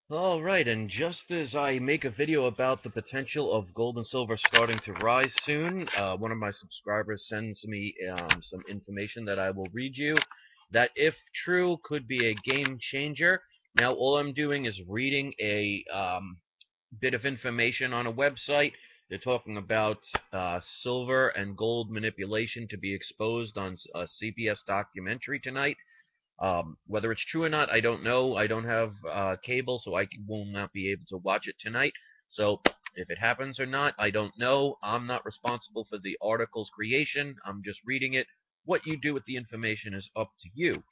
All right, and just as I make a video about the potential of gold and silver starting to rise soon, one of my subscribers sends me some information that I will read you that, if true, could be a game changer. Now, all I'm doing is reading a bit of information on a website. They're talking about silver and gold manipulation to be exposed on a CBS documentary tonight. Whether it's true or not, I don't know. I don't have cable, so I will not be able to watch it tonight. So if it happens or not, I don't know. I'm not responsible for the article's creation. I'm just reading it. What you do with the information is up to you.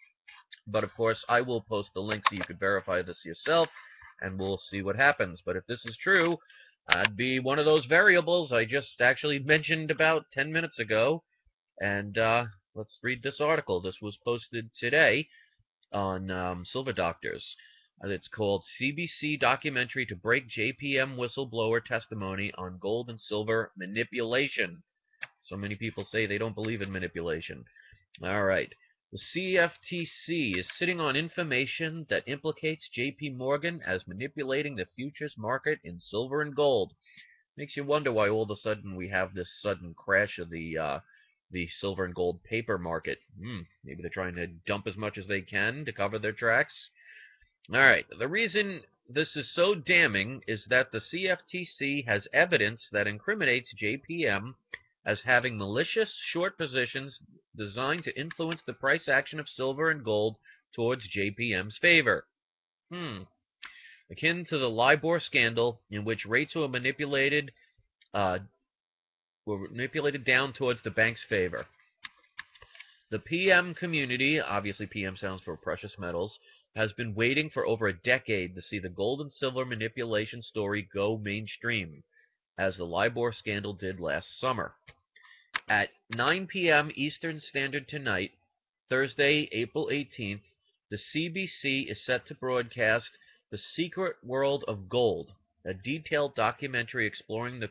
But of course, I will post the link so you could verify this yourself, and we'll see what happens. But if this is true, I'd be one of those variables I just actually mentioned about 10 minutes ago. And let's read this article. This was posted today on Silver Doctors. It's called CBC Documentary to Break JPM Whistleblower Testimony on Gold and Silver Manipulation. So many people say they don't believe in manipulation. All right. The CFTC is sitting on information that implicates JP Morgan as manipulating the futures market in silver and gold. Makes you wonder why all of a sudden we have this sudden crash of the silver and gold paper market. Maybe they're trying to dump as much as they can to cover their tracks. All right. The reason this is so damning is that the CFTC has evidence that incriminates JPM as having malicious short positions designed to influence the price action of silver and gold towards JPM's favor. Akin to the LIBOR scandal, in which rates uh, were manipulated down towards the bank's favor. The PM community, obviously PM stands for precious metals, has been waiting for over a decade to see the gold and silver manipulation story go mainstream, as the LIBOR scandal did last summer. At 9 p.m. Eastern Standard tonight, Thursday, April 18th, the CBC is set to broadcast The Secret World of Gold, a detailed documentary exploring the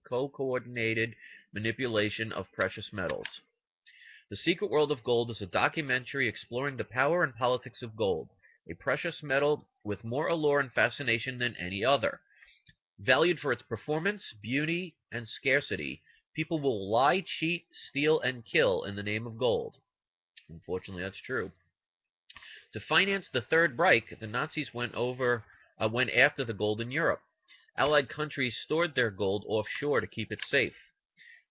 co-coordinated manipulation of precious metals. The Secret World of Gold is a documentary exploring the power and politics of gold, a precious metal with more allure and fascination than any other. Valued for its performance, beauty, and scarcity, people will lie, cheat, steal, and kill in the name of gold. Unfortunately, that's true. To finance the Third Reich, the Nazis went after the gold in Europe. Allied countries stored their gold offshore to keep it safe.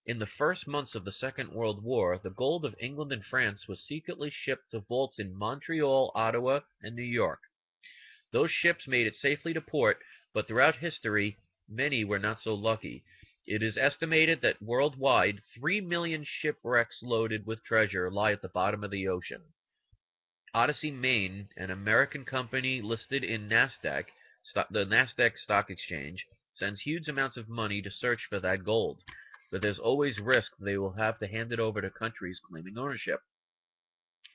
In the first months of the Second World War, the gold of England and France was secretly shipped to vaults in Montreal, Ottawa, and New York. Those ships made it safely to port, but throughout history, many were not so lucky. It is estimated that worldwide, 3 million shipwrecks loaded with treasure lie at the bottom of the ocean. Odyssey, Maine, an American company listed in the NASDAQ stock exchange, sends huge amounts of money to search for that gold, but there's always risk they will have to hand it over to countries claiming ownership.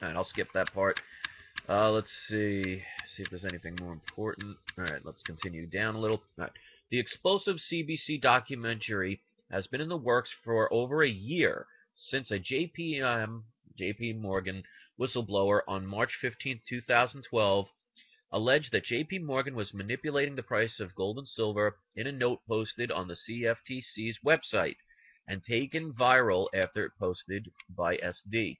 All right, I'll skip that part. Let's see if there's anything more important. All right, let's continue down a little. All right. The explosive CBC documentary has been in the works for over a year, since a JP Morgan whistleblower on March 15, 2012, alleged that JP Morgan was manipulating the price of gold and silver in a note posted on the CFTC's website and taken viral after it posted by SD.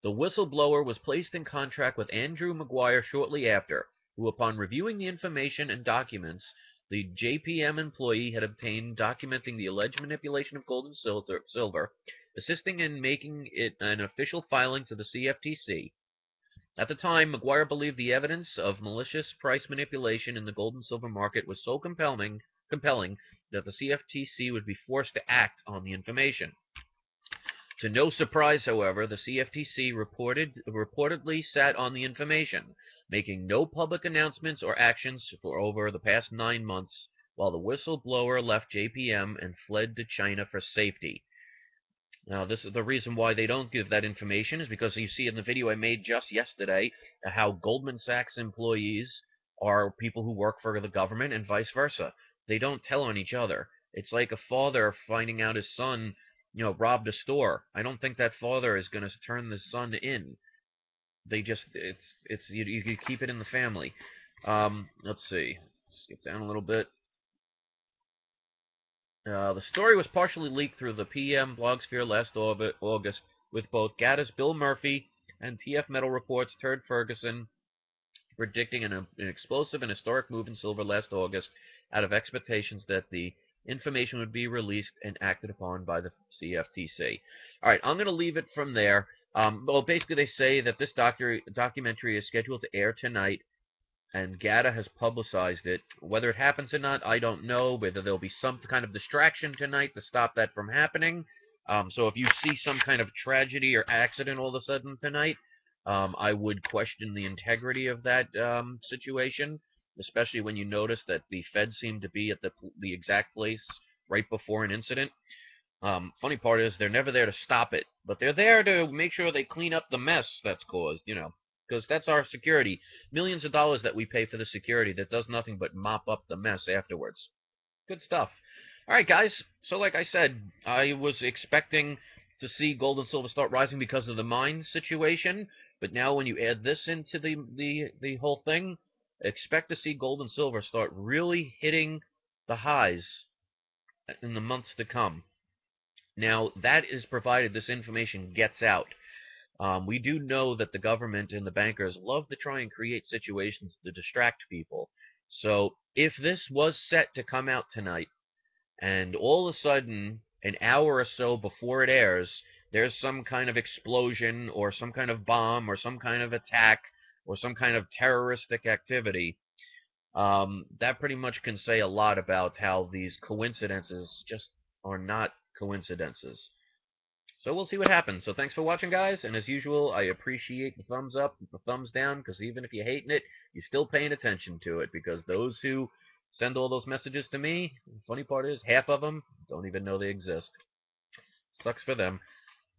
The whistleblower was placed in contract with Andrew Maguire shortly after, who, upon reviewing the information and documents the JPM employee had obtained documenting the alleged manipulation of gold and silver, assisting in making it an official filing to the CFTC. At the time, Maguire believed the evidence of malicious price manipulation in the gold and silver market was so compelling that the CFTC would be forced to act on the information. To no surprise, however, the CFTC reportedly sat on the information, making no public announcements or actions for over the past 9 months, while the whistleblower left JPM and fled to China for safety. Now, this is the reason why they don't give that information, is because you see in the video I made just yesterday how Goldman Sachs employees are people who work for the government and vice versa. They don't tell on each other. It's like a father finding out his son robbed a store. I don't think that father is going to turn the son in. They just, you keep it in the family. Let's see. Skip down a little bit. The story was partially leaked through the PM blogosphere last August, with both GATA's Bill Murphy and TF Metal Reports' Turd Ferguson predicting an explosive and historic move in silver last August out of expectations that the information would be released and acted upon by the CFTC. All right, I'm going to leave it from there. Well, basically, they say that this documentary is scheduled to air tonight, and GATA has publicized it. Whether it happens or not, I don't know. Whether there'll be some kind of distraction tonight to stop that from happening. So if you see some kind of tragedy or accident all of a sudden tonight, I would question the integrity of that situation, especially when you notice that the feds seem to be at the exact place right before an incident. Funny part is they're never there to stop it, but they're there to make sure they clean up the mess that's caused, because that's our security. Millions of dollars that we pay for the security that does nothing but mop up the mess afterwards. Good stuff. All right, guys. So like I said, I was expecting to see gold and silver start rising because of the mine situation, but now when you add this into the whole thing, expect to see gold and silver start really hitting the highs in the months to come. Now, that is provided this information gets out. We do know that the government and the bankers love to try and create situations to distract people. So if this was set to come out tonight, and all of a sudden, an hour or so before it airs, there's some kind of explosion or some kind of bomb or some kind of attack or some kind of terroristic activity, that pretty much can say a lot about how these coincidences just are not coincidences. So we'll see what happens. So thanks for watching, guys. And as usual, I appreciate the thumbs up, the thumbs down, because even if you're hating it, you're still paying attention to it. Because those who send all those messages to me, the funny part is, half of them don't even know they exist. Sucks for them.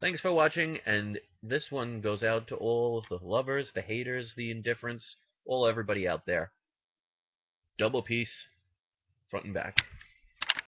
Thanks for watching, and this one goes out to all the lovers, the haters, the indifferents, everybody out there. Double peace, front and back.